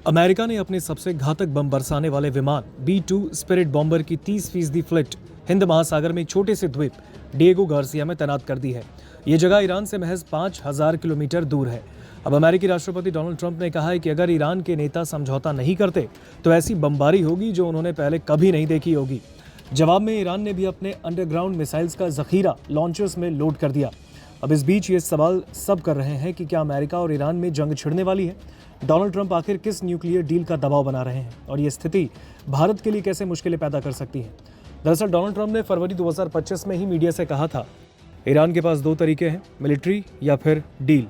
America ने अपने सबसे घातक बम बरसाने वाले विमान B-2 स्पिरिट बॉम्बर की 30% फ्लीट हिंद महासागर में एक छोटे से द्वीप डिएगो गार्सिया में तैनात कर दी है। ये जगह ईरान से महज 5000 किलोमीटर दूर है। अब अमेरिकी राष्ट्रपति डोनाल्ड ट्रंप ने कहा है कि अगर ईरान के नेता समझौता नहीं करते तो ऐसी बमबारी होगी जो उन्होंने पहले कभी नहीं देखी होगी। जवाब में ईरान ने भी अपने अंडरग्राउंड मिसाइल्स का जखीरा लॉन्चर्स में लोड कर दिया। अब इस बीच ये सवाल सब कर रहे हैं कि क्या अमेरिका और ईरान में जंग छिड़ने वाली है। डोनाल्ड ट्रंप आखिर किस न्यूक्लियर डील का दबाव बना रहे हैं और ये स्थिति भारत के लिए कैसे मुश्किलें पैदा कर सकती है। दरअसल डोनाल्ड ट्रंप ने फरवरी 2025 में ही मीडिया से कहा था, ईरान के पास दो तरीके हैं, मिलिट्री या फिर डील।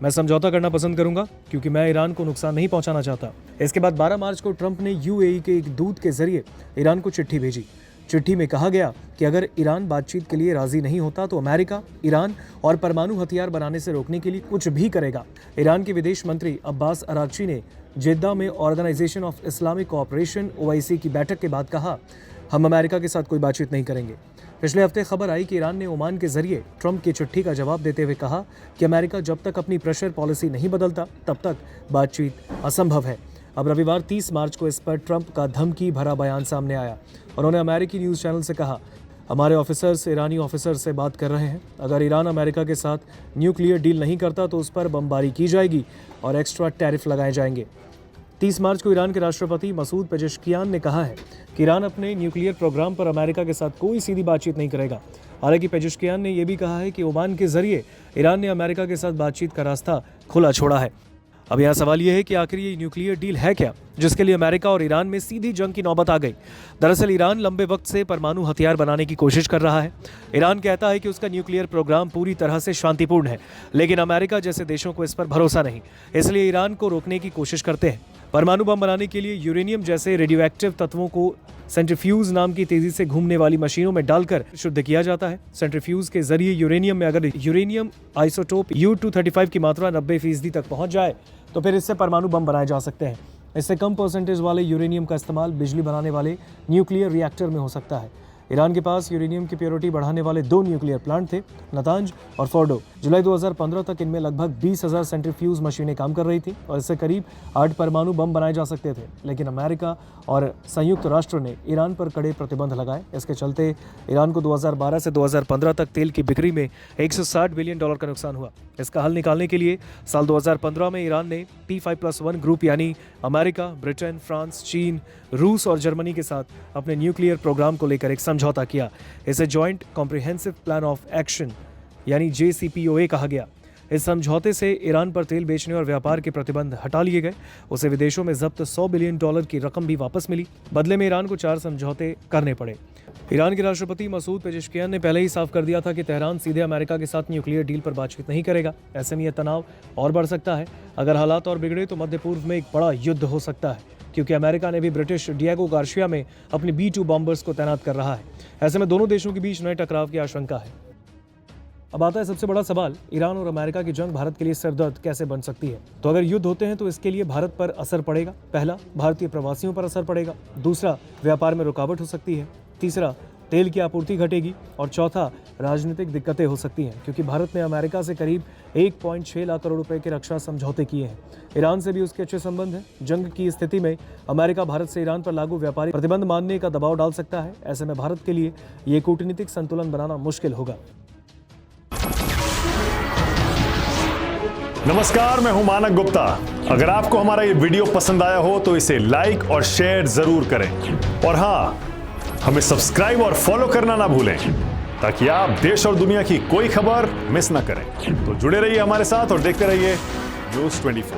मैं समझौता करना पसंद करूंगा क्योंकि मैं ईरान को नुकसान नहीं पहुंचाना चाहता। इसके बाद 12 मार्च को ट्रंप ने यूएई के एक दूत के जरिए ईरान को चिट्ठी भेजी। चिट्ठी में कहा गया कि अगर ईरान बातचीत के लिए राजी नहीं होता तो अमेरिका ईरान और परमाणु हथियार बनाने से रोकने के लिए कुछ भी करेगा। ईरान के विदेश मंत्री अब्बास अरागची ने जेद्दा में Organisation of Islamic Cooperation OIC की बैठक के बाद कहा, हम अमेरिका के साथ कोई बातचीत नहीं करेंगे। पिछले हफ्ते खबर आई कि ईरान ने ओमान के जरिए ट्रंप की चिट्ठी का जवाब देते हुए कहा कि अमेरिका जब तक अपनी प्रेशर पॉलिसी नहीं बदलता तब तक बातचीत असंभव है। अब रविवार 30 मार्च को इस पर ट्रंप का धमकी भरा बयान सामने आया। उन्होंने अमेरिकी न्यूज़ चैनल से कहा, हमारे ऑफिसर्स ईरानी ऑफिसर से बात कर रहे हैं। अगर ईरान अमेरिका के साथ न्यूक्लियर डील नहीं करता तो उस पर बमबारी की जाएगी और एक्स्ट्रा टैरिफ लगाए जाएंगे। 30 मार्च को ईरान के राष्ट्रपति मसूद पेजेश्कियान ने कहा है कि ईरान अपने न्यूक्लियर प्रोग्राम पर अमेरिका के साथ कोई सीधी बातचीत नहीं करेगा। हालांकि पेजेश्कियान ने यह भी कहा है कि ओमान के जरिए ईरान ने अमेरिका के साथ बातचीत का रास्ता खुला छोड़ा है। अब यहाँ सवाल यह है कि आखिर ये न्यूक्लियर डील है क्या, जिसके लिए अमेरिका और ईरान में सीधी जंग की नौबत आ गई। दरअसल ईरान लंबे वक्त से परमाणु हथियार बनाने की कोशिश कर रहा है। ईरान कहता है कि उसका न्यूक्लियर प्रोग्राम पूरी तरह से शांतिपूर्ण है, लेकिन अमेरिका जैसे देशों को इस पर भरोसा नहीं, इसलिए ईरान को रोकने की कोशिश करते हैं। परमाणु बम बनाने के लिए यूरेनियम जैसे रेडियोएक्टिव तत्वों को सेंट्रीफ्यूज नाम की तेजी से घूमने वाली मशीनों में डालकर शुद्ध किया जाता है। सेंट्रीफ्यूज के जरिए यूरेनियम में अगर यूरेनियम आइसोटोप U-235 की मात्रा 90% तक पहुंच जाए तो फिर इससे परमाणु बम बनाए जा सकते हैं। इससे कम परसेंटेज वाले यूरेनियम का इस्तेमाल बिजली बनाने वाले न्यूक्लियर रिएक्टर में हो सकता है। ईरान के पास यूरेनियम की प्योरिटी बढ़ाने वाले 2 न्यूक्लियर प्लांट थे, नतांज और फोर्डो। जुलाई 2015 तक इनमें लगभग 20,000 सेंट्रीफ्यूज मशीनें काम कर रही थी और इससे करीब 8 परमाणु बम बनाए जा सकते थे। लेकिन अमेरिका और संयुक्त राष्ट्र ने ईरान पर कड़े प्रतिबंध लगाए। इसके चलते ईरान को 2012 से 2015 तक तेल की बिक्री में $160 बिलियन का नुकसान हुआ। इसका हल निकालने के लिए साल 2015 में ईरान ने P5+1 ग्रुप यानी अमेरिका, ब्रिटेन, फ्रांस, चीन, रूस और जर्मनी के साथ अपने न्यूक्लियर प्रोग्राम को लेकर एक समझौता किया। इसे joint comprehensive plan of action यानी JCPOA कहा गया। इस समझौते से ईरान पर तेल बेचने और व्यापार के प्रतिबंध हटा लिए गए। उसे विदेशों में जब्त $100 बिलियन की रकम भी वापस मिली। बदले में ईरान को 4 समझौते करने पड़े। ईरान के राष्ट्रपति मसूद पेजेश्कियान ने पहले ही साफ कर दिया था कि तेहरान सीधे अमेरिका के साथ न्यूक्लियर डील पर बातचीत नहीं करेगा। ऐसे में यह तनाव और बढ़ सकता है। अगर हालात और बिगड़े तो मध्य पूर्व में एक बड़ा युद्ध हो सकता है, क्योंकि अमेरिका ने भी ब्रिटिश डिएगो गार्सिया में अपने B-2 बॉम्बर्स को तैनात कर रहा है। ऐसे में दोनों देशों के बीच नए टकराव की आशंका है। अब आता है सबसे बड़ा सवाल, ईरान और अमेरिका की जंग भारत के लिए सिरदर्द कैसे बन सकती है। तो अगर युद्ध होते हैं तो इसके लिए भारत पर असर पड़ेगा। पहला, भारतीय प्रवासियों पर असर पड़ेगा। दूसरा, व्यापार में रुकावट हो सकती है। तीसरा, तेल की आपूर्ति घटेगी। और चौथा, राजनीतिक दिक्कतें हो सकती हैं, क्योंकि भारत ने अमेरिका से करीब 1.6 लाख करोड़ रुपए के रक्षा समझौते किए हैं। ईरान से भी उसके अच्छे संबंध हैं। जंग की स्थिति में अमेरिका भारत से ईरान पर लागू व्यापारिक प्रतिबंध मानने का दबाव डाल सकता है। ऐसे में भारत के लिए ये कूटनीतिक संतुलन बनाना मुश्किल होगा। नमस्कार, मैं हूं मानक गुप्ता। अगर आपको हमारा ये वीडियो पसंद आया हो तो इसे लाइक और शेयर जरूर करें। और हाँ, हमें सब्सक्राइब और फॉलो करना ना भूलें ताकि आप देश और दुनिया की कोई खबर मिस ना करें। तो जुड़े रहिए हमारे साथ और देखते रहिए News 24।